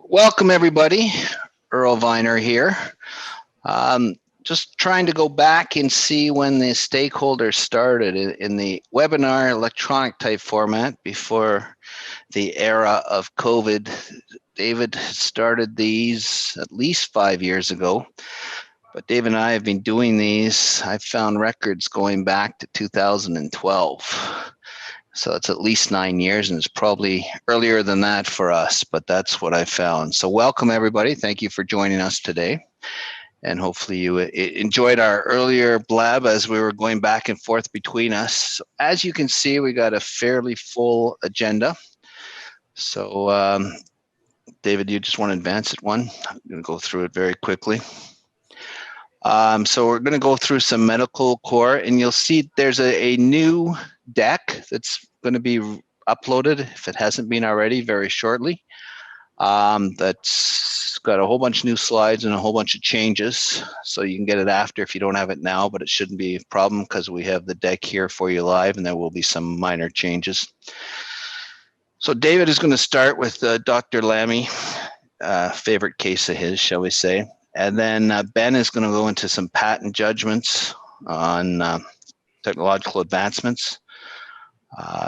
Welcome everybody, Earl Viner here. Just trying to go back and see when the stakeholders started in the webinar electronic type format before the era of COVID. David started these at least 5 years ago, but David and I have been doing these. I've found records going back to 2012. So it's at least 9 years, and it's probably earlier than that for us, but that's what I found. So welcome everybody. Thank you for joining us today. And hopefully you enjoyed our earlier blab as we were going back and forth between us. As you can see, we got a fairly full agenda. So David, you just want to advance it one? I'm going to go through it very quickly. So we're going to go through some medical core, and you'll see there's a new deck that's going to be uploaded, if it hasn't been already, very shortly. That's got a whole bunch of new slides and a whole bunch of changes, so you can get it after if you don't have it now, but it shouldn't be a problem because we have the deck here for you live, and there will be some minor changes. So David is going to start with Dr. Lamy, favorite case of his, shall we say. And then Ben is going to go into some patent judgments on technological advancements.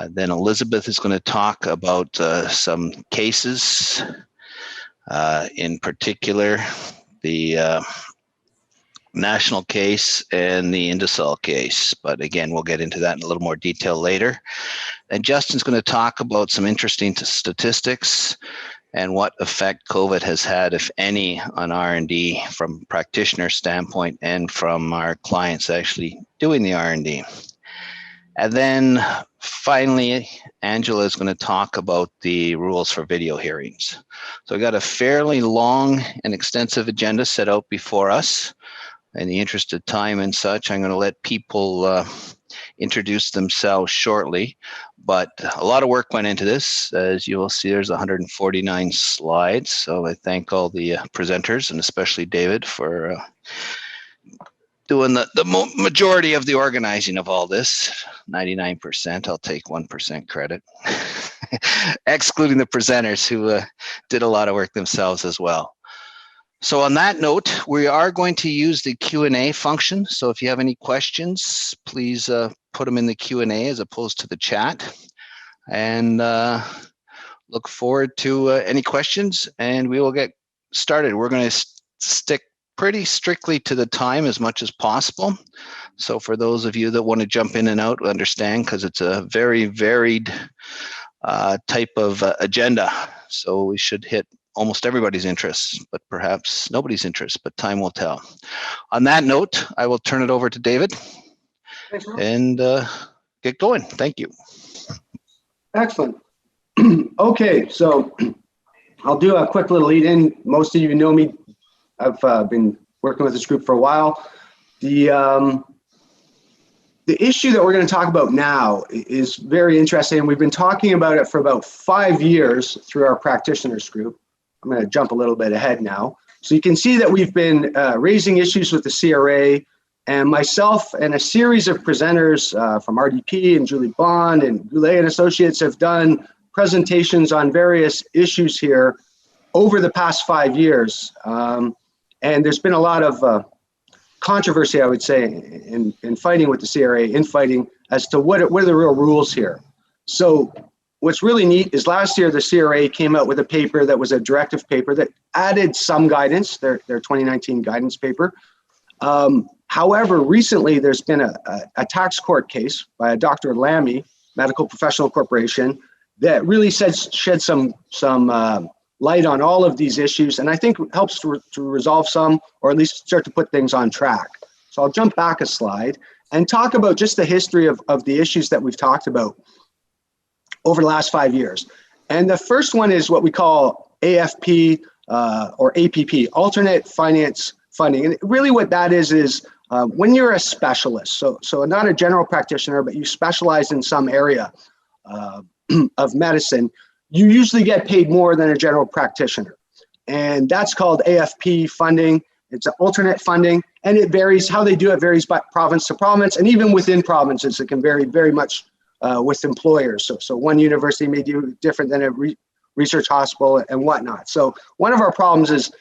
Then Elizabeth is going to talk about some cases, in particular the national case and the Indusol case. But again, we'll get into that in a little more detail later. And Justin's going to talk about some interesting statistics and what effect COVID has had, if any, on R&D from practitioner standpoint and from our clients actually doing the R&D. And then finally, Angela is going to talk about the rules for video hearings. So we got a fairly long and extensive agenda set out before us. In the interest of time and such, I'm going to let people introduce themselves shortly, but a lot of work went into this. As you will see, there's 149 slides. So I thank all the presenters, and especially David, for doing the majority of the organizing of all this. 99%, I'll take 1% credit, excluding the presenters who did a lot of work themselves as well. So on that note, we are going to use the Q&A function. So if you have any questions, please put them in the Q&A as opposed to the chat. And look forward to any questions, and we will get started. We're going to stick pretty strictly to the time as much as possible. So for those of you that want to jump in and out, understand, because it's a very varied type of agenda. So we should hit almost everybody's interests, but perhaps nobody's interests, but time will tell. On that note, I will turn it over to David and get going. Thank you. Excellent. Okay, so I'll do a quick little lead in. Most of you know me. I've been working with this group for a while. The issue that we're going to talk about now is very interesting. We've been talking about it for about 5 years through our practitioners group. I'm going to jump a little bit ahead now. So you can see that we've been raising issues with the CRA, and myself and a series of presenters from RDP and Julie Bond and Goulet and Associates have done presentations on various issues here over the past 5 years. And there's been a lot of controversy, I would say, in fighting with the CRA, infighting as to what are the real rules here. So what's really neat is last year the CRA came out with a paper that was a directive paper that added some guidance, their 2019 guidance paper. However, recently there's been a tax court case by a Dr. Lamy, Medical Professional Corporation, that really shed some light on all of these issues, and I think helps to resolve some, or at least start to put things on track. So I'll jump back a slide and talk about just the history of the issues that we've talked about over the last 5 years. And the first one is what we call AFP or APP, alternate finance funding. And really what that is when you're a specialist, so not a general practitioner, but you specialize in some area of medicine, you usually get paid more than a general practitioner. And that's called AFP funding. It's an alternate funding, and it varies. How they do it varies by province to province, and even within provinces, it can vary very much with employers. So one university may do different than research hospital and whatnot. So one of our problems is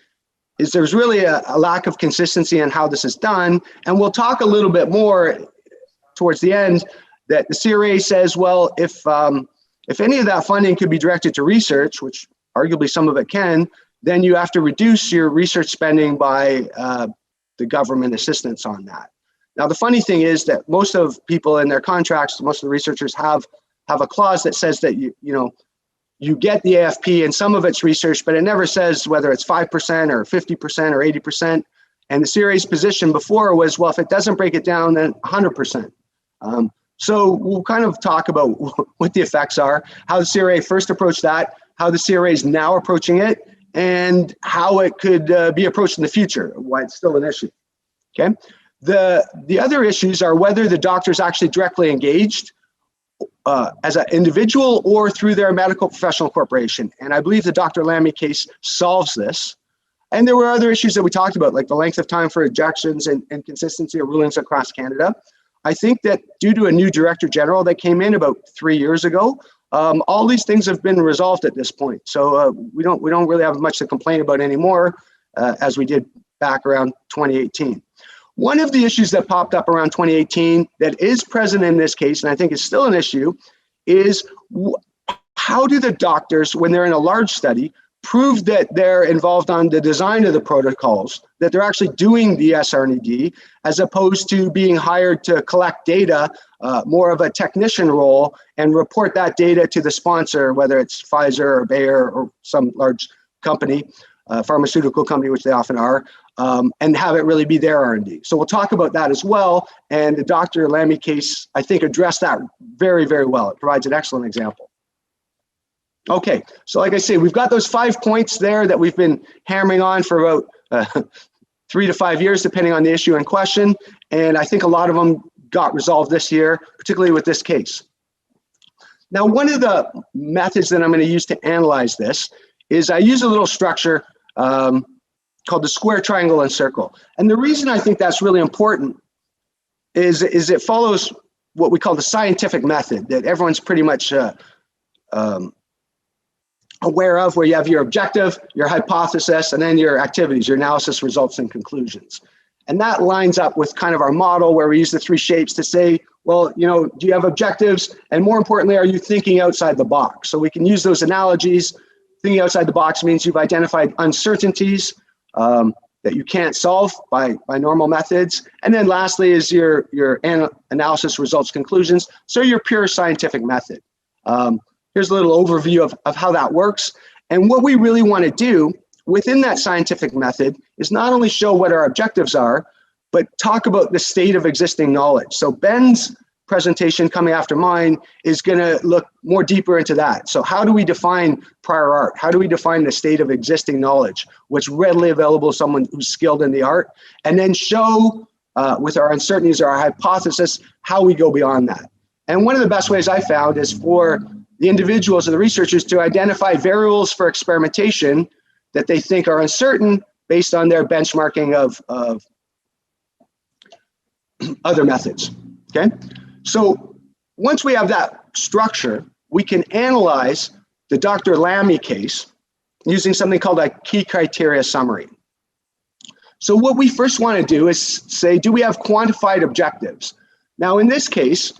there's really a lack of consistency in how this is done. And we'll talk a little bit more towards the end that the CRA says, well, if any of that funding could be directed to research, which arguably some of it can, then you have to reduce your research spending by the government assistance on that. Now, the funny thing is that most of people in their contracts, most of the researchers have a clause that says that you get the AFP and some of it's research, but it never says whether it's 5% or 50% or 80%. And the CRA's position before was, well, if it doesn't break it down, then 100%. So we'll kind of talk about what the effects are, how the CRA first approached that, how the CRA is now approaching it, and how it could be approached in the future, why it's still an issue. Okay. The other issues are whether the doctor is actually directly engaged as an individual or through their medical professional corporation. And I believe the Dr. Lamy case solves this. And there were other issues that we talked about, like the length of time for ejections and consistency of rulings across Canada. I think that due to a new Director General that came in about 3 years ago, all these things have been resolved at this point. So we don't really have much to complain about anymore as we did back around 2018. One of the issues that popped up around 2018 that is present in this case, and I think is still an issue, is how do the doctors, when they're in a large study, prove that they're involved on the design of the protocols, that they're actually doing the SR&ED, as opposed to being hired to collect data, more of a technician role, and report that data to the sponsor, whether it's Pfizer or Bayer or some large company, pharmaceutical company, which they often are, and have it really be their R&D. So we'll talk about that as well. And the Dr. Lamy case, I think, addressed that very, very well. It provides an excellent example. Okay, so like I say, we've got those 5 points there that we've been hammering on for about 3 to 5 years, depending on the issue in question. And I think a lot of them got resolved this year, particularly with this case. Now, one of the methods that I'm going to use to analyze this is I use a little structure called the square, triangle, and circle. And the reason I think that's really important is it follows what we call the scientific method that everyone's pretty much aware of, where you have your objective, your hypothesis, and then your activities, your analysis, results, and conclusions. And that lines up with kind of our model where we use the 3 shapes to say, well, do you have objectives? And more importantly, are you thinking outside the box? So we can use those analogies. Thinking outside the box means you've identified uncertainties that you can't solve by normal methods. And then lastly is your analysis, results, conclusions. So your pure scientific method. Here's a little overview of how that works. And what we really want to do within that scientific method is not only show what our objectives are, but talk about the state of existing knowledge. So Ben's presentation coming after mine is going to look more deeper into that. So how do we define prior art? How do we define the state of existing knowledge, what's readily available to someone who's skilled in the art, and then show with our uncertainties or our hypothesis how we go beyond that. And one of the best ways I found is for the individuals or the researchers to identify variables for experimentation that they think are uncertain based on their benchmarking of other methods, okay? So once we have that structure, we can analyze the Dr. Lamy case using something called a key criteria summary. So what we first want to do is say, do we have quantified objectives? Now in this case,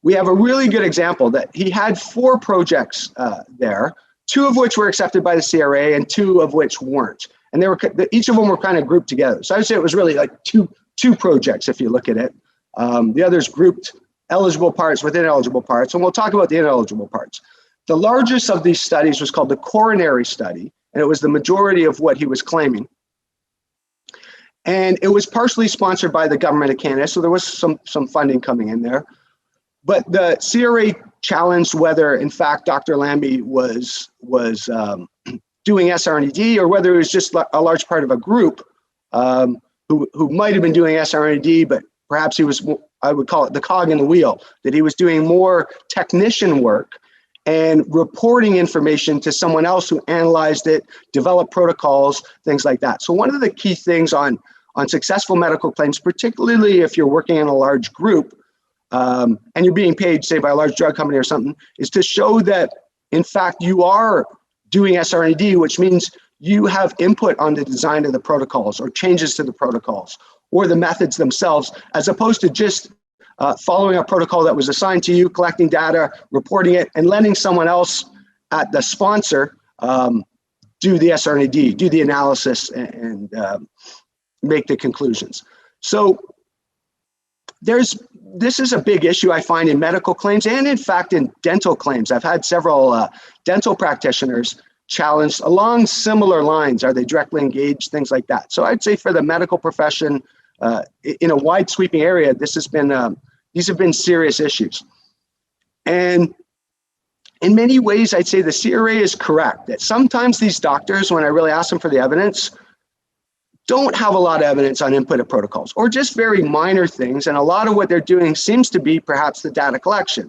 we have a really good example that he had 4 projects there, 2 of which were accepted by the CRA and 2 of which weren't. And they were each of them were kind of grouped together. So I would say it was really like two projects if you look at it. The others grouped eligible parts with ineligible parts, and we'll talk about the ineligible parts. The largest of these studies was called the coronary study, and it was the majority of what he was claiming. And it was partially sponsored by the government of Canada, so there was some funding coming in there. But the CRA challenged whether, in fact, Dr. Lamy was doing SR&ED or whether it was just a large part of a group who might have been doing SR&ED, but perhaps he was, I would call it the cog in the wheel, that he was doing more technician work and reporting information to someone else who analyzed it, developed protocols, things like that. So one of the key things on successful medical claims, particularly if you're working in a large group and you're being paid, say, by a large drug company or something, is to show that, in fact, you are doing SR&ED, which means you have input on the design of the protocols or changes to the protocols or the methods themselves, as opposed to just following a protocol that was assigned to you, collecting data, reporting it, and letting someone else at the sponsor do the SR&ED, do the analysis, and make the conclusions. So this is a big issue I find in medical claims and in fact in dental claims. I've had several dental practitioners challenged along similar lines. Are they directly engaged? Things like that. So I'd say for the medical profession in a wide sweeping area, this has been these have been serious issues. And in many ways, I'd say the CRA is correct that sometimes these doctors, when I really ask them for the evidence, don't have a lot of evidence on input protocols or just very minor things. And a lot of what they're doing seems to be perhaps the data collection.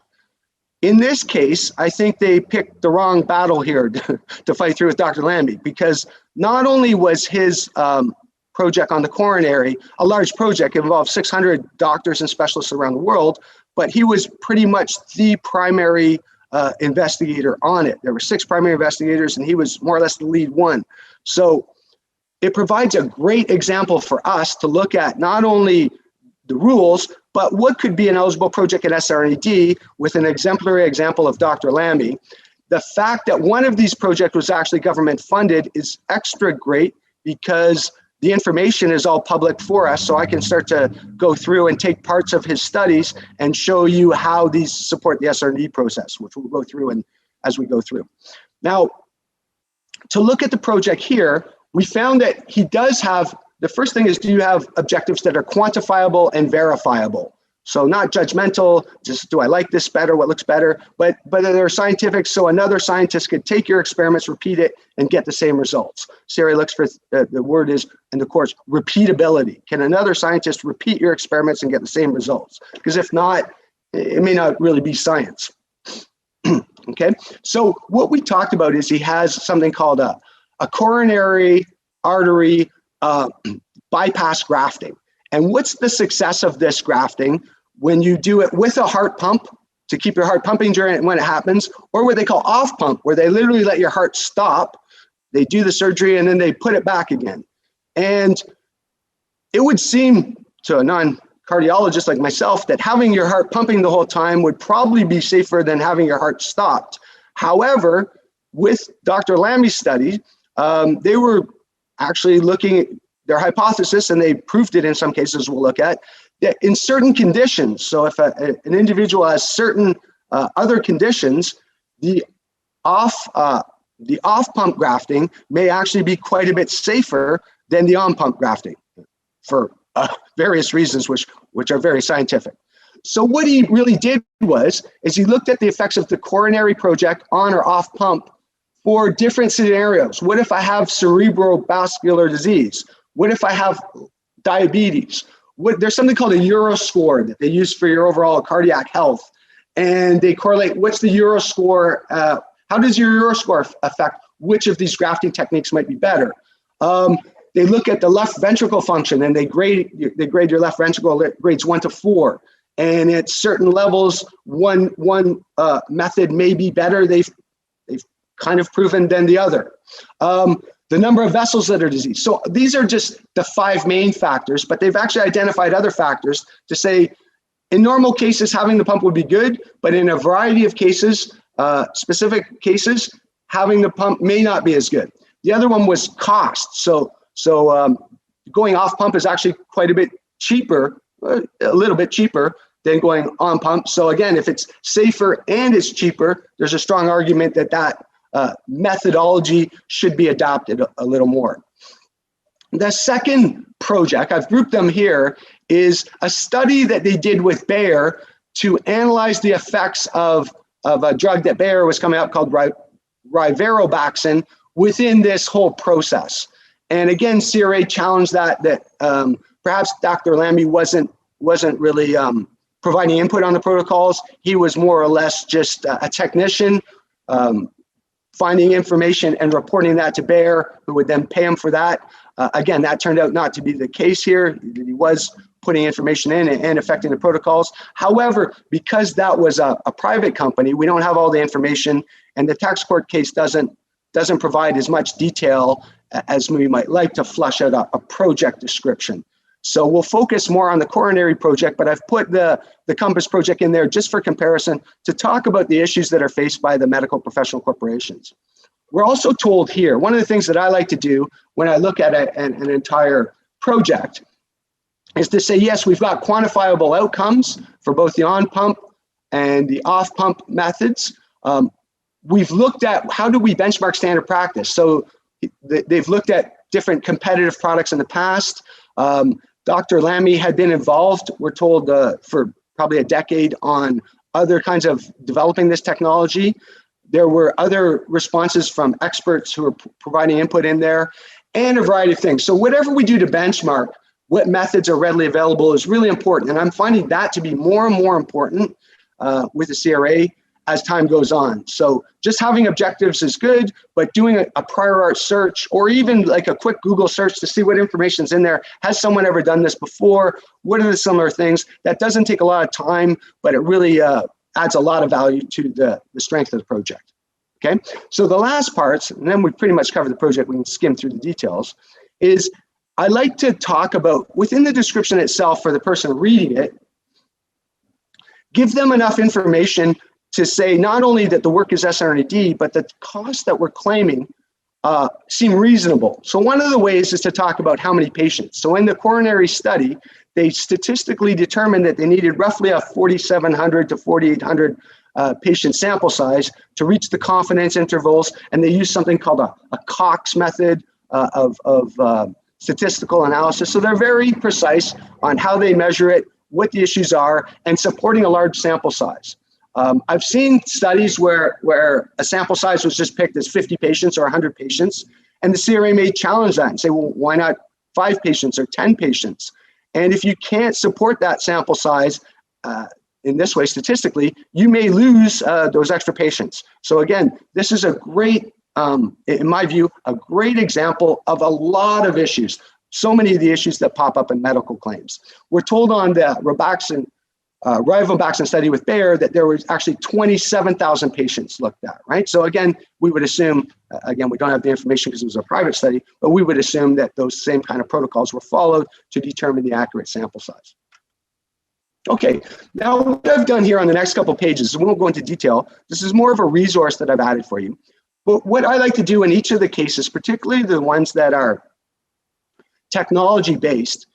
In this case, I think they picked the wrong battle here to fight through with Dr. Lamy, because not only was his project on the coronary a large project, it involved 600 doctors and specialists around the world, but he was pretty much the primary investigator on it. There were 6 primary investigators and he was more or less the lead one. So it provides a great example for us to look at not only the rules, but what could be an eligible project in SR&ED with an exemplary example of Dr. Lamy. The fact that one of these projects was actually government funded is extra great because the information is all public for us, so I can start to go through and take parts of his studies and show you how these support the SR&ED process, which we'll go through and as we go through. Now, to look at the project here, we found that he does have, the first thing is, do you have objectives that are quantifiable and verifiable? So not judgmental, just do I like this better, what looks better, but they're scientific, so another scientist could take your experiments, repeat it, and get the same results. CRA looks for, the word is, in the course, repeatability. Can another scientist repeat your experiments and get the same results? Because if not, it may not really be science. Okay, so what we talked about is he has something called a coronary artery bypass grafting. And what's the success of this grafting when you do it with a heart pump to keep your heart pumping during when it happens, or what they call off pump, where they literally let your heart stop, they do the surgery and then they put it back again. And it would seem to a non-cardiologist like myself that having your heart pumping the whole time would probably be safer than having your heart stopped. However, with Dr. Lamy's study, they were actually looking at their hypothesis, and they proved it in some cases we'll look at, that in certain conditions, so if an individual has certain other conditions, the off-pump grafting may actually be quite a bit safer than the on-pump grafting for various reasons, which are very scientific. So what he really did is he looked at the effects of the coronary project on or off pump for different scenarios. What if I have cerebrovascular disease? What if I have diabetes? There's something called a Euroscore that they use for your overall cardiac health. And they correlate what's the Euroscore, how does your Euroscore affect which of these grafting techniques might be better? They look at the left ventricle function and they grade your left ventricle, grades 1 to 4. And at certain levels, one method may be better. They've kind of proven than the other. The number of vessels that are diseased. So these are just the 5 main factors, but they've actually identified other factors to say, in normal cases, having the pump would be good, but in a variety of cases, specific cases, having the pump may not be as good. The other one was cost. So going off pump is actually quite a bit cheaper, a little bit cheaper than going on pump. So again, if it's safer and it's cheaper, there's a strong argument that methodology should be adopted a little more. The second project, I've grouped them here, is a study that they did with Bayer to analyze the effects of a drug that Bayer was coming out called Riveroboxin within this whole process. And again, CRA challenged that perhaps Dr. Lamy wasn't really providing input on the protocols. He was more or less just a technician, finding information and reporting that to Bayer, who would then pay him for that. Again, that turned out not to be the case here. He was putting information in and affecting the protocols. However, because that was a private company, we don't have all the information, and the tax court case doesn't doesn't provide as much detail as we might like to flush out a project description. So we'll focus more on the coronary project, but I've put the COMPASS project in there just for comparison to talk about the issues that are faced by the medical professional corporations. We're also told here, one of the things that I like to do when I look at an entire project is to say, yes, we've got quantifiable outcomes for both the on-pump and the off-pump methods. We've looked at how do we benchmark standard practice. So they've looked at different competitive products in the past. Dr. Lamy had been involved, we're told, for probably a decade on other kinds of developing this technology. There were other responses from experts who are providing input in there and a variety of things. So whatever we do to benchmark what methods are readily available is really important. And I'm finding that to be more and more important with the CRA as time goes on. So just having objectives is good, but doing a prior art search or even like a quick Google search to see what information's in there. Has someone ever done this before? What are the similar things? That doesn't take a lot of time, but it really adds a lot of value to the strength of the project. Okay, so the last parts, and then we pretty much cover the project, we can skim through the details, is I like to talk about within the description itself for the person reading it, give them enough information to say not only that the work is SR&ED, but the costs that we're claiming seem reasonable. So one of the ways is to talk about how many patients. So in the coronary study, they statistically determined that they needed roughly a 4,700 to 4,800 patient sample size to reach the confidence intervals, and they use something called a Cox method of statistical analysis. So they're very precise on how they measure it, what the issues are, and supporting a large sample size. I've seen studies where a sample size was just picked as 50 patients or 100 patients, and the CRA may challenge that and say, well, why not 5 patients or 10 patients? And if you can't support that sample size in this way statistically, you may lose those extra patients. So again, this is a great, in my view, a great example of a lot of issues. So many of the issues that pop up in medical claims. We're told on the Riveroboxin study with Bayer that there was actually 27,000 patients looked at, right? So again, we would assume, again, we don't have the information because it was a private study, but we would assume that those same kind of protocols were followed to determine the accurate sample size. Okay, now what I've done here on the next couple of pages, we won't go into detail, this is more of a resource that I've added for you. But what I like to do in each of the cases, particularly the ones that are technology-based,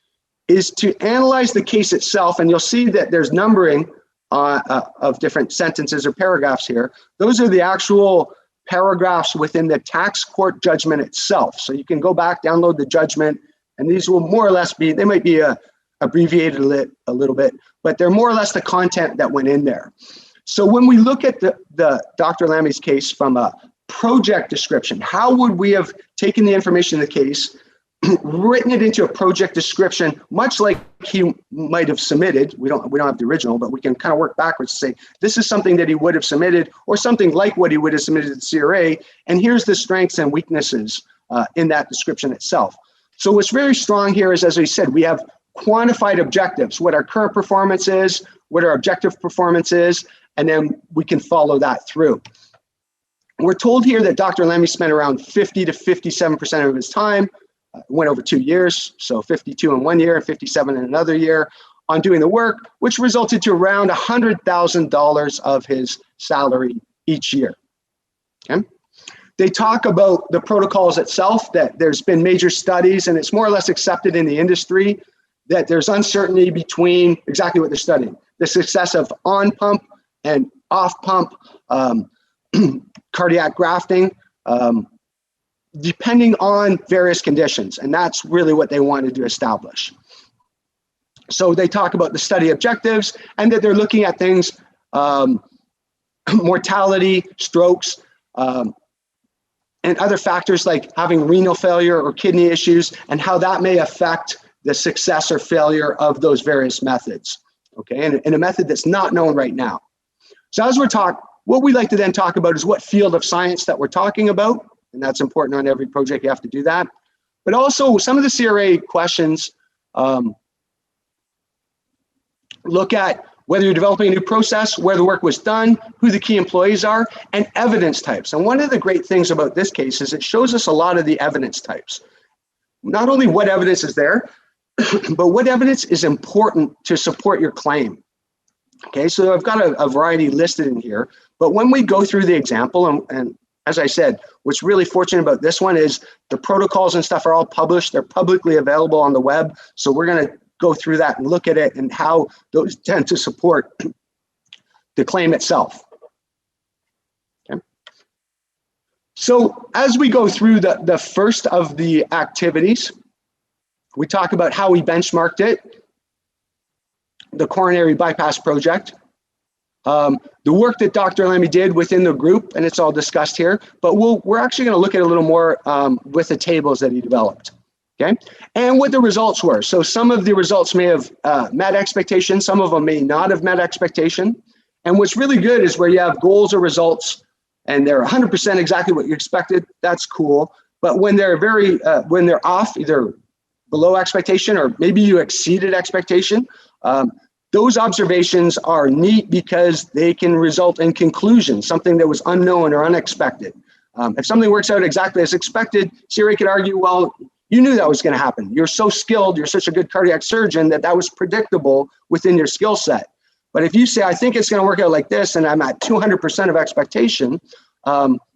is to analyze the case itself, and you'll see that there's numbering of different sentences or paragraphs here. Those are the actual paragraphs within the tax court judgment itself. So you can go back, download the judgment, and these will more or less be, they might be abbreviated a little bit, but they're more or less the content that went in there. So when we look at the Dr. Lamy's case from a project description, how would we have taken the information in the case, written it into a project description, much like he might have submitted. We don't have the original, but we can kind of work backwards to say, this is something that he would have submitted or something like what he would have submitted to the CRA. And here's the strengths and weaknesses in that description itself. So what's very strong here is, as we said, we have quantified objectives, what our current performance is, what our objective performance is, and then we can follow that through. We're told here that Dr. Lamy spent around 50 to 57% of his time, went over 2 years, so 52 in 1 year and 57 in another year on doing the work, which resulted to around $100,000 of his salary each year. Okay. They talk about the protocols itself, that there's been major studies and it's more or less accepted in the industry that there's uncertainty between exactly what they're studying. The success of on-pump and off-pump cardiac grafting, depending on various conditions. And that's really what they wanted to establish. So they talk about the study objectives and that they're looking at things, mortality, strokes, and other factors like having renal failure or kidney issues and how that may affect the success or failure of those various methods, okay, and a method that's not known right now. So as we're talking, what we like to then talk about is what field of science that we're talking about, and that's important on every project, you have to do that. But also some of the CRA questions look at whether you're developing a new process, where the work was done, who the key employees are, and evidence types. And one of the great things about this case is it shows us a lot of the evidence types. Not only what evidence is there, but what evidence is important to support your claim. Okay, so I've got a variety listed in here, but when we go through the example, and as I said, what's really fortunate about this one is the protocols and stuff are all published. They're publicly available on the web. So we're going to go through that and look at it and how those tend to support the claim itself. Okay. So as we go through the first of the activities, we talk about how we benchmarked it, the coronary bypass project, the work that Dr. Lamy did within the group, and it's all discussed here, but we're actually going to look at it a little more with the tables that he developed, okay? And what the results were. So some of the results may have met expectation, some of them may not have met expectation. And what's really good is where you have goals or results and they're 100% exactly what you expected, that's cool. But when they're when they're off, either below expectation or maybe you exceeded expectation, those observations are neat because they can result in conclusions, something that was unknown or unexpected. If something works out exactly as expected, CRA could argue, well, you knew that was going to happen. You're so skilled, you're such a good cardiac surgeon that was predictable within your skill set. But if you say, I think it's going to work out like this and I'm at 200% of expectation,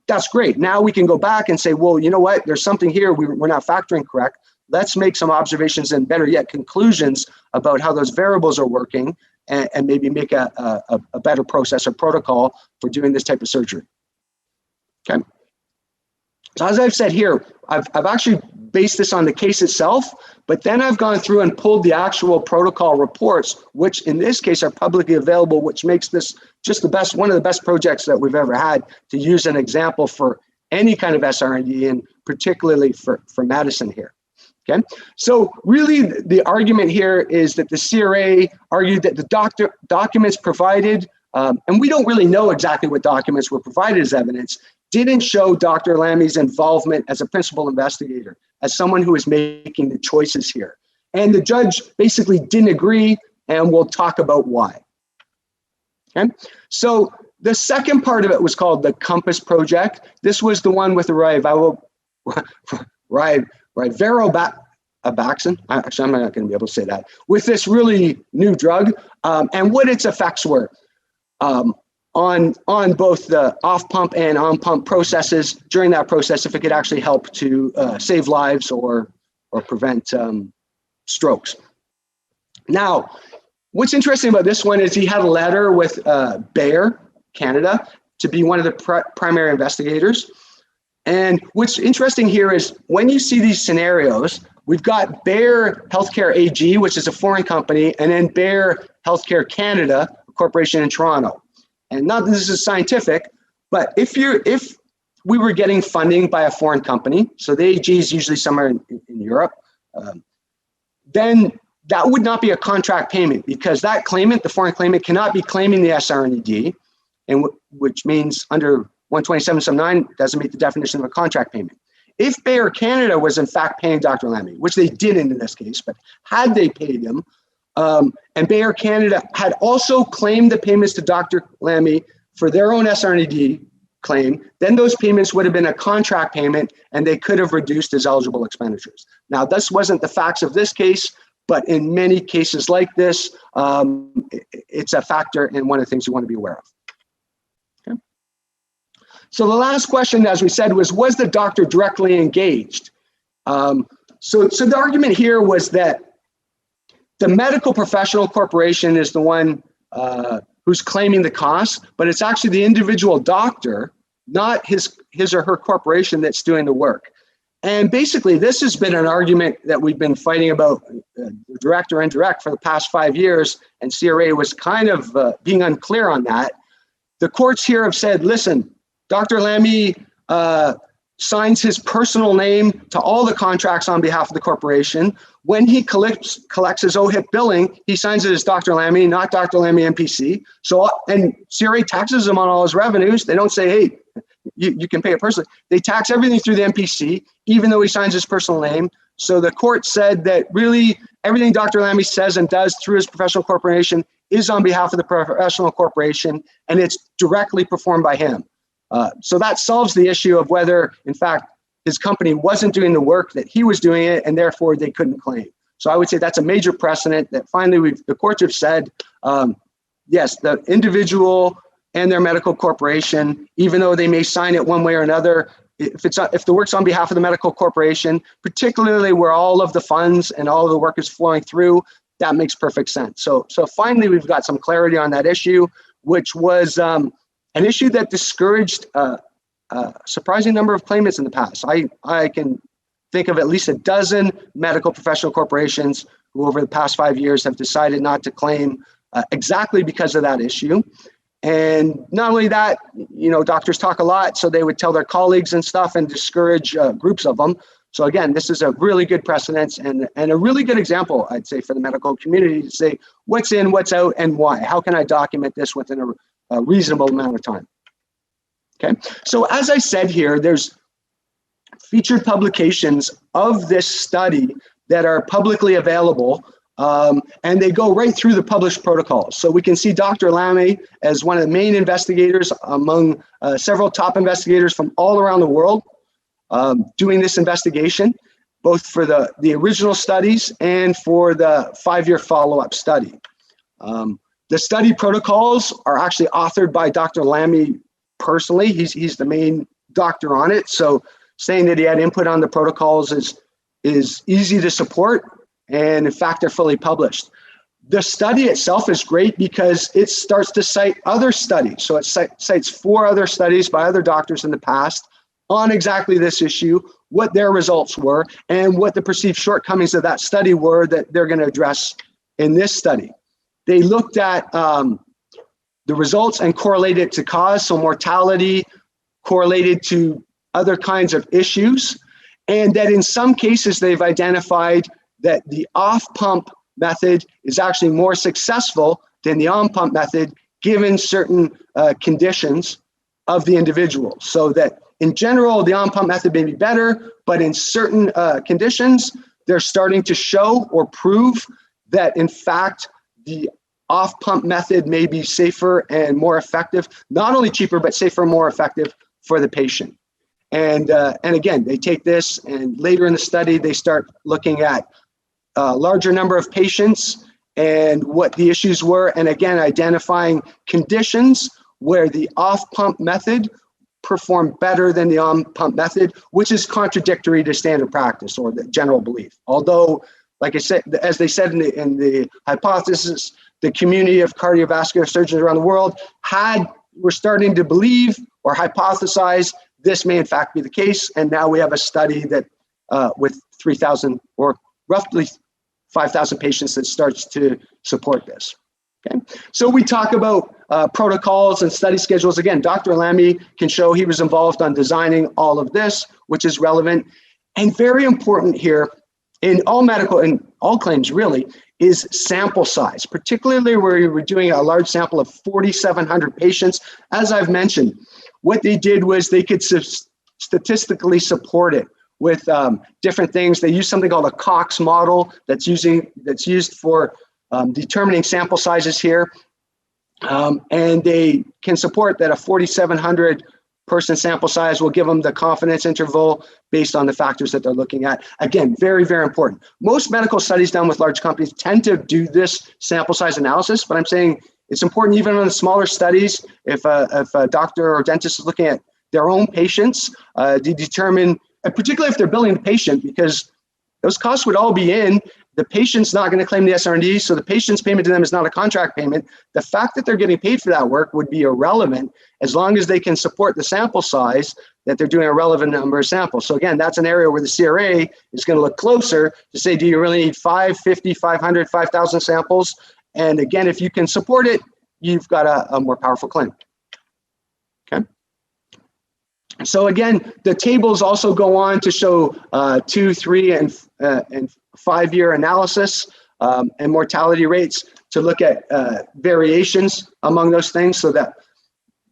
that's great. Now we can go back and say, well, you know what? There's something here we're not factoring correct. Let's make some observations and better yet conclusions about how those variables are working and maybe make a better process or protocol for doing this type of surgery. Okay. So as I've said here, I've actually based this on the case itself, but then I've gone through and pulled the actual protocol reports, which in this case are publicly available, which makes this just one of the best projects that we've ever had to use an example for any kind of SR&ED and particularly for medicine here. Okay, so really the argument here is that the CRA argued that the documents provided, and we don't really know exactly what documents were provided as evidence, didn't show Dr. Lamy's involvement as a principal investigator, as someone who is making the choices here. And the judge basically didn't agree, and we'll talk about why. Okay, so the second part of it was called the Compass Project. This was the one with the Riveroboxin. Actually, I'm not going to be able to say that. With this really new drug, and what its effects were on both the off-pump and on-pump processes during that process, if it could actually help to save lives or prevent strokes. Now, what's interesting about this one is he had a letter with Bayer, Canada, to be one of the primary investigators. And what's interesting here is when you see these scenarios, we've got Bayer Healthcare AG, which is a foreign company, and then Bayer Healthcare Canada, a corporation in Toronto. And not that this is scientific, but if we were getting funding by a foreign company, so the AG is usually somewhere in Europe, then that would not be a contract payment because that claimant, the foreign claimant, cannot be claiming the SR&ED, and which means under 127.79 doesn't meet the definition of a contract payment. If Bayer Canada was in fact paying Dr. Lamy, which they didn't in this case, but had they paid him, and Bayer Canada had also claimed the payments to Dr. Lamy for their own SR&ED claim, then those payments would have been a contract payment and they could have reduced his eligible expenditures. Now, this wasn't the facts of this case, but in many cases like this, it's a factor and one of the things you want to be aware of. Okay. So the last question, as we said, was the doctor directly engaged? So the argument here was that the medical professional corporation is the one who's claiming the cost, but it's actually the individual doctor, not his or her corporation, that's doing the work. And basically, this has been an argument that we've been fighting about, direct or indirect, for the past 5 years, and CRA was kind of being unclear on that. The courts here have said, listen, Dr. Lamy signs his personal name to all the contracts on behalf of the corporation. When he collects his OHIP billing, he signs it as Dr. Lamy, not Dr. Lamy MPC. So, and CRA taxes him on all his revenues. They don't say, hey, you can pay it personally. They tax everything through the MPC, even though he signs his personal name. So the court said that really everything Dr. Lamy says and does through his professional corporation is on behalf of the professional corporation, and it's directly performed by him. So that solves the issue of whether, in fact, his company wasn't doing the work, that he was doing it, and therefore they couldn't claim. So I would say that's a major precedent that finally the courts have said, yes, the individual and their medical corporation, even though they may sign it one way or another, if the work's on behalf of the medical corporation, particularly where all of the funds and all of the work is flowing through, that makes perfect sense. So finally, we've got some clarity on that issue, which was an issue that discouraged a surprising number of claimants in the past. I can think of at least a dozen medical professional corporations who over the past 5 years have decided not to claim exactly because of that issue. And not only that, doctors talk a lot, so they would tell their colleagues and stuff and discourage groups of them. So again, this is a really good precedent and a really good example, I'd say, for the medical community to say what's in, what's out, and why. How can I document this within a reasonable amount of time? Okay, so as I said here, there's featured publications of this study that are publicly available, and they go right through the published protocols. So we can see Dr. Lamy as one of the main investigators among several top investigators from all around the world doing this investigation, both for the original studies and for the 5-year follow-up study. The study protocols are actually authored by Dr. Lamy personally. He's the main doctor on it. So saying that he had input on the protocols is easy to support, and in fact, they're fully published. The study itself is great because it starts to cite other studies. So it cites 4 other studies by other doctors in the past on exactly this issue, what their results were, and what the perceived shortcomings of that study were that they're going to address in this study. They looked at the results and correlated it to cause, so mortality correlated to other kinds of issues, and that in some cases they've identified that the off-pump method is actually more successful than the on-pump method given certain conditions of the individual. So that in general, the on-pump method may be better, but in certain conditions, they're starting to show or prove that in fact, the off-pump method may be safer and more effective, not only cheaper, but safer and more effective for the patient. And again, they take this and later in the study, they start looking at a larger number of patients and what the issues were. And again, identifying conditions where the off-pump method performed better than the on-pump method, which is contradictory to standard practice or the general belief. Although, like I said, as they said in the hypothesis, the community of cardiovascular surgeons around the world were starting to believe or hypothesize this may in fact be the case, and now we have a study that with 3,000 or roughly 5,000 patients that starts to support this. Okay, so we talk about protocols and study schedules. Again, Dr. Lamy can show he was involved on designing all of this, which is relevant and very important here in all medical and all claims really is sample size, particularly where we're doing a large sample of 4,700 patients. As I've mentioned, what they did was they could statistically support it with different things. They use something called a Cox model that's used for determining sample sizes here. And they can support that a 4,700 person sample size will give them the confidence interval based on the factors that they're looking at. Again, very, very important. Most medical studies done with large companies tend to do this sample size analysis, but I'm saying it's important even on the smaller studies, if a doctor or dentist is looking at their own patients to determine, and particularly if they're billing the patient, because those costs would all be in. The patient's not going to claim the SR&ED, so the patient's payment to them is not a contract payment. The fact that they're getting paid for that work would be irrelevant as long as they can support the sample size that they're doing a relevant number of samples. So again, that's an area where the CRA is going to look closer to say, do you really need 5, 50, 500, 5,000 samples? And again, if you can support it, you've got a more powerful claim. Okay. So again, the tables also go on to show 2, 3, and 5-year analysis and mortality rates to look at variations among those things, so that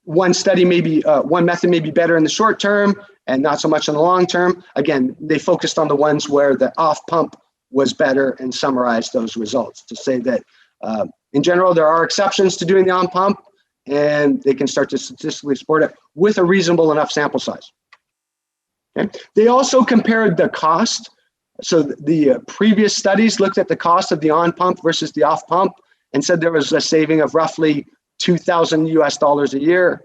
one study may be, one method may be better in the short term and not so much in the long term. Again, they focused on the ones where the off pump was better and summarized those results to say that In general, there are exceptions to doing the on-pump, and they can start to statistically support it with a reasonable enough sample size. Okay. They also compared the cost. So the previous studies looked at the cost of the on-pump versus the off-pump and said there was a saving of roughly $2,000 a year.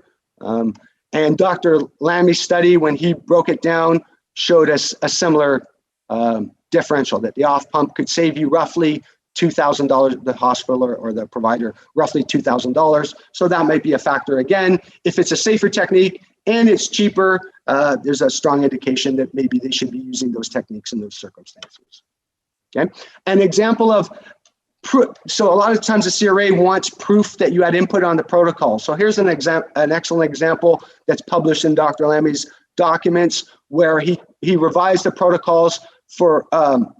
And Dr. Lamy's study, when he broke it down, showed us a similar differential, that the off-pump could save you roughly $2,000, the hospital or the provider, roughly $2,000. So that might be a factor again. If it's a safer technique and it's cheaper, there's a strong indication that maybe they should be using those techniques in those circumstances. Okay, an example of, so a lot of times the CRA wants proof that you had input on the protocol. So here's an excellent example that's published in Dr. Lamy's documents, where he revised the protocols for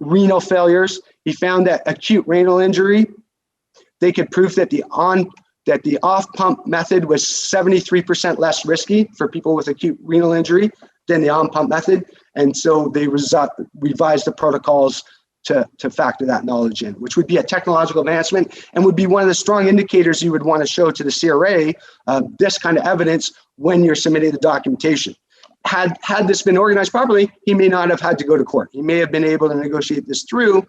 renal failures. He found that acute renal injury, they could prove that the off-pump method was 73% less risky for people with acute renal injury than the on-pump method. And so they revised the protocols to factor that knowledge in, which would be a technological advancement and would be one of the strong indicators you would want to show to the CRA, this kind of evidence when you're submitting the documentation. Had this been organized properly, he may not have had to go to court. He may have been able to negotiate this through,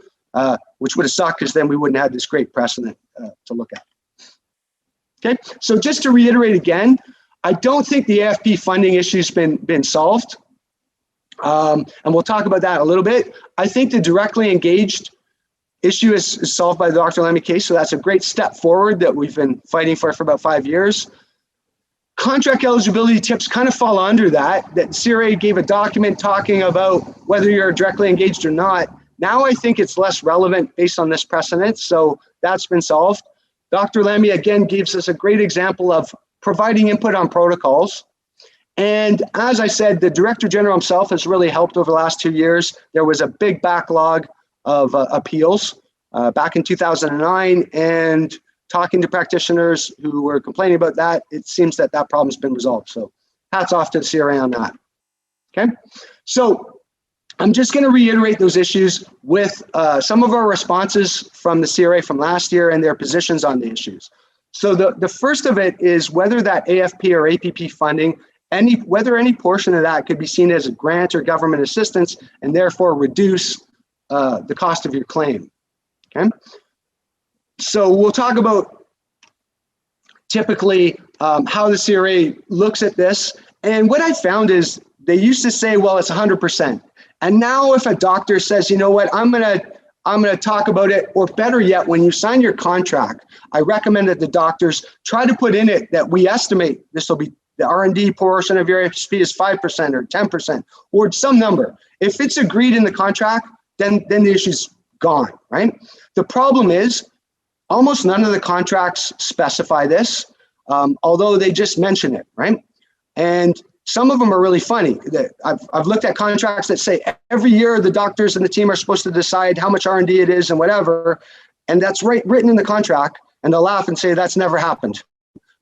which would have sucked, because then we wouldn't have this great precedent to look at. Okay, so just to reiterate again, I don't think the AFP funding issue's been solved. And we'll talk about that a little bit. I think the directly engaged issue is solved by the Dr. Lamy case, so that's a great step forward that we've been fighting for about 5 years. Contract eligibility tips kind of fall under that CRA gave a document talking about whether you're directly engaged or not. Now I think it's less relevant based on this precedent, so that's been solved. Dr. Lamy again gives us a great example of providing input on protocols. And as I said, the Director General himself has really helped over the last 2 years. There was a big backlog of appeals back in 2009, and talking to practitioners who were complaining about that, it seems that that problem's been resolved. So hats off to the CRA on that. Okay, so I'm just going to reiterate those issues with some of our responses from the CRA from last year and their positions on the issues. So the first of it is whether that AFP or APP funding, whether any portion of that could be seen as a grant or government assistance and therefore reduce the cost of your claim. Okay. So we'll talk about typically how the CRA looks at this. And what I found is they used to say, well, it's 100%. And now if a doctor says, you know what, I'm gonna talk about it, or better yet, when you sign your contract, I recommend that the doctors try to put in it that we estimate this will be the R&D portion of your AFP is 5% or 10% or some number. If it's agreed in the contract, then the issue's gone, right? The problem is, almost none of the contracts specify this, although they just mention it, right? And some of them are really funny. I've looked at contracts that say every year the doctors and the team are supposed to decide how much R&D it is and whatever, and that's written in the contract, and they'll laugh and say that's never happened.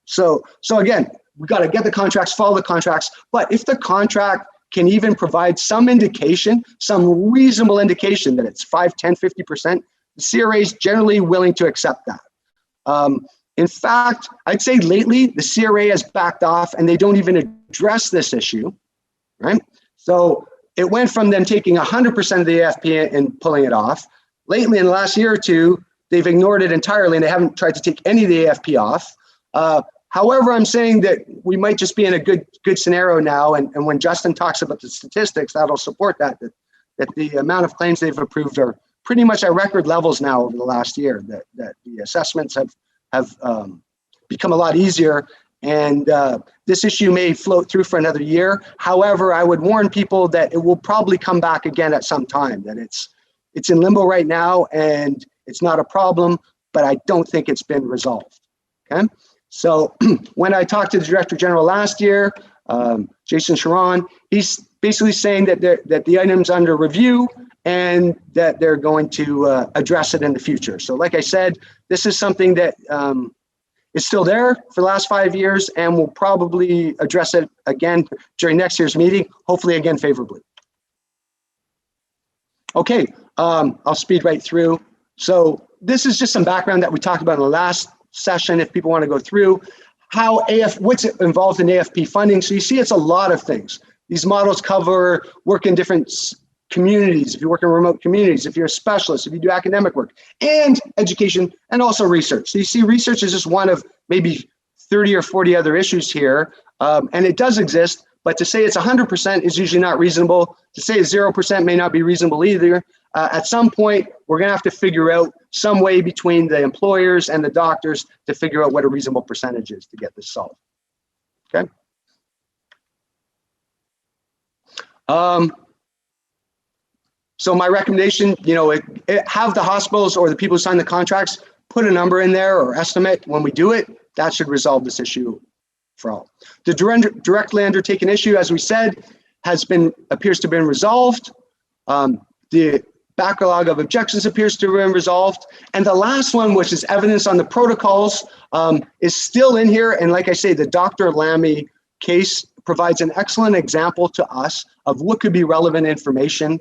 So again, we got to get the contracts, follow the contracts, but if the contract can even provide some indication, some reasonable indication that it's 5, 10, 50%, the CRA is generally willing to accept that. In fact, I'd say lately the CRA has backed off and they don't even address this issue, right? So it went from them taking 100% of the AFP and pulling it off. Lately, in the last year or two, they've ignored it entirely and they haven't tried to take any of the AFP off. However, I'm saying that we might just be in a good scenario now, and when Justin talks about the statistics, that'll support that the amount of claims they've approved are pretty much at record levels now over the last year, that the assessments have become a lot easier, and this issue may float through for another year. However, I would warn people that it will probably come back again at some time, that it's in limbo right now and it's not a problem, but I don't think it's been resolved, okay? So when I talked to the Director General last year, Jason Sharon, he's basically saying that the item's under review and that they're going to address it in the future. So like I said, this is something that is still there for the last 5 years, and we'll probably address it again during next year's meeting, hopefully again favorably. Okay, I'll speed right through. So this is just some background that we talked about in the last session. If people want to go through how what's involved in AFP funding. So you see, it's a lot of things. These models cover work in different communities, if you work in remote communities, if you're a specialist, if you do academic work, and education, and also research. So you see, research is just one of maybe 30 or 40 other issues here, and it does exist, but to say it's 100% is usually not reasonable. To say it's 0% may not be reasonable either. At some point, we're going to have to figure out some way between the employers and the doctors to figure out what a reasonable percentage is to get this solved. Okay. So my recommendation, have the hospitals or the people who sign the contracts put a number in there or estimate when we do it. That should resolve this issue for all. The directly undertaken issue, as we said, appears to have been resolved. The backlog of objections appears to have been resolved. And the last one, which is evidence on the protocols, is still in here. And like I say, the Dr. Lamy case provides an excellent example to us of what could be relevant information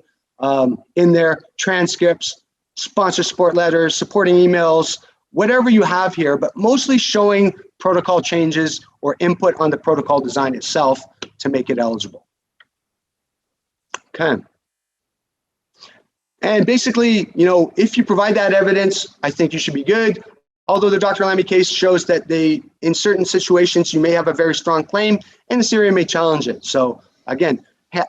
in their transcripts, sponsor support letters, supporting emails, whatever you have here, but mostly showing protocol changes or input on the protocol design itself to make it eligible. Okay. And basically, if you provide that evidence, I think you should be good. Although the Dr. Lamy case shows that in certain situations, you may have a very strong claim and the CRA may challenge it. So again,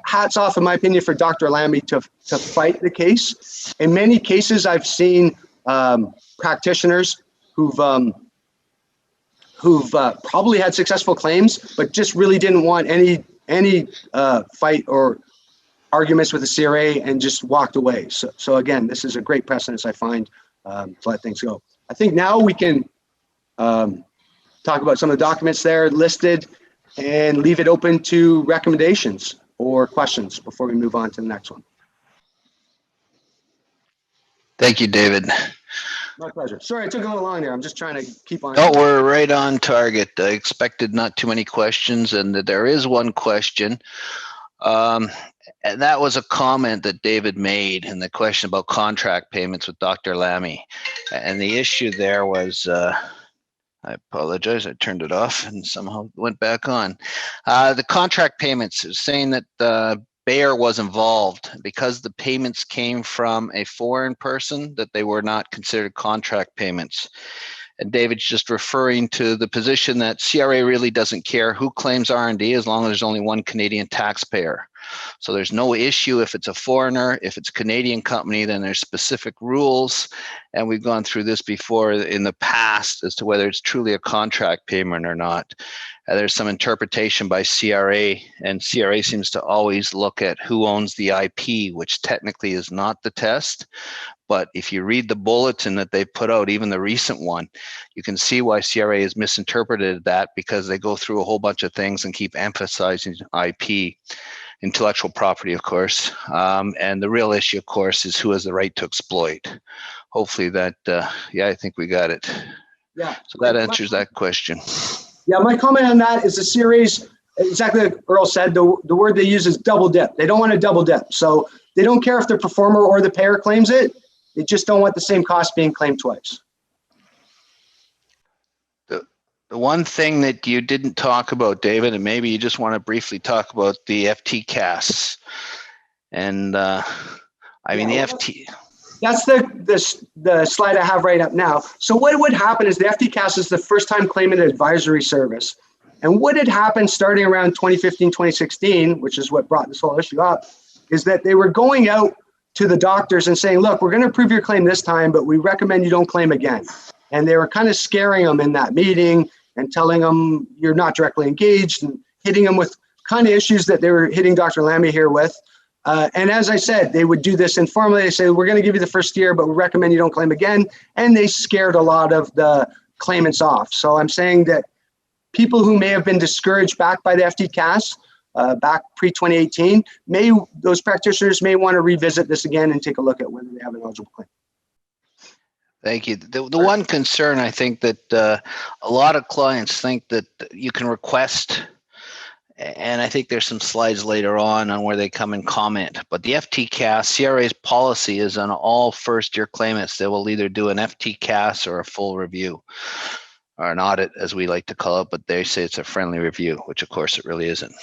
hats off, in my opinion, for Dr. Lamy to fight the case. In many cases, I've seen practitioners who've probably had successful claims, but just really didn't want any fight or arguments with the CRA and just walked away. So again, this is a great precedence, I find, to let things go. I think now we can talk about some of the documents there listed and leave it open to recommendations or questions before we move on to the next one. Thank you, David. My pleasure. Sorry, I took a little long there. I'm just trying to keep on. No, we're right on target. I expected not too many questions, and there is one question. And that was a comment that David made in the question about contract payments with Dr. Lamy. And the issue there was, I apologize, I turned it off and somehow went back on. The contract payments is saying that Bayer was involved because the payments came from a foreign person, that they were not considered contract payments. And David's just referring to the position that CRA really doesn't care who claims R&D as long as there's only one Canadian taxpayer. So there's no issue if it's a foreigner. If it's a Canadian company, then there's specific rules. And we've gone through this before in the past as to whether it's truly a contract payment or not. There's some interpretation by CRA, and CRA seems to always look at who owns the IP, which technically is not the test. But if you read the bulletin that they put out, even the recent one, you can see why CRA has misinterpreted that, because they go through a whole bunch of things and keep emphasizing IP, intellectual property, of course. And the real issue, of course, is who has the right to exploit. Hopefully that, yeah, I think we got it. Yeah. So that answers that question. Yeah, my comment on that is the series, exactly like Earl said, the word they use is double dip. They don't want to double dip. So they don't care if the performer or the payer claims it. They just don't want the same cost being claimed twice. The one thing that you didn't talk about, David, and maybe you just want to briefly talk about the FTCAS. And I mean, the FT. That's the slide I have right up now. So what would happen is the FTCAS is the first time claimant advisory service. And what had happened starting around 2015, 2016, which is what brought this whole issue up, is that they were going out to the doctors and saying, look, we're going to approve your claim this time, but we recommend you don't claim again. And they were kind of scaring them in that meeting and telling them you're not directly engaged and hitting them with kind of issues that they were hitting Dr. Lamy here with. And as I said, they would do this informally. They say, we're going to give you the first year, but we recommend you don't claim again. And they scared a lot of the claimants off. So I'm saying that people who may have been discouraged back by the FTCAS back pre-2018, those practitioners may want to revisit this again and take a look at whether they have an eligible claim. Thank you. The one concern, I think, that a lot of clients think that you can request And I think there's some slides later on where they come and comment. But the FTCAS, CRA's policy is on all first-year claimants. They will either do an FTCAS or a full review, or an audit, as we like to call it, but they say it's a friendly review, which of course it really isn't.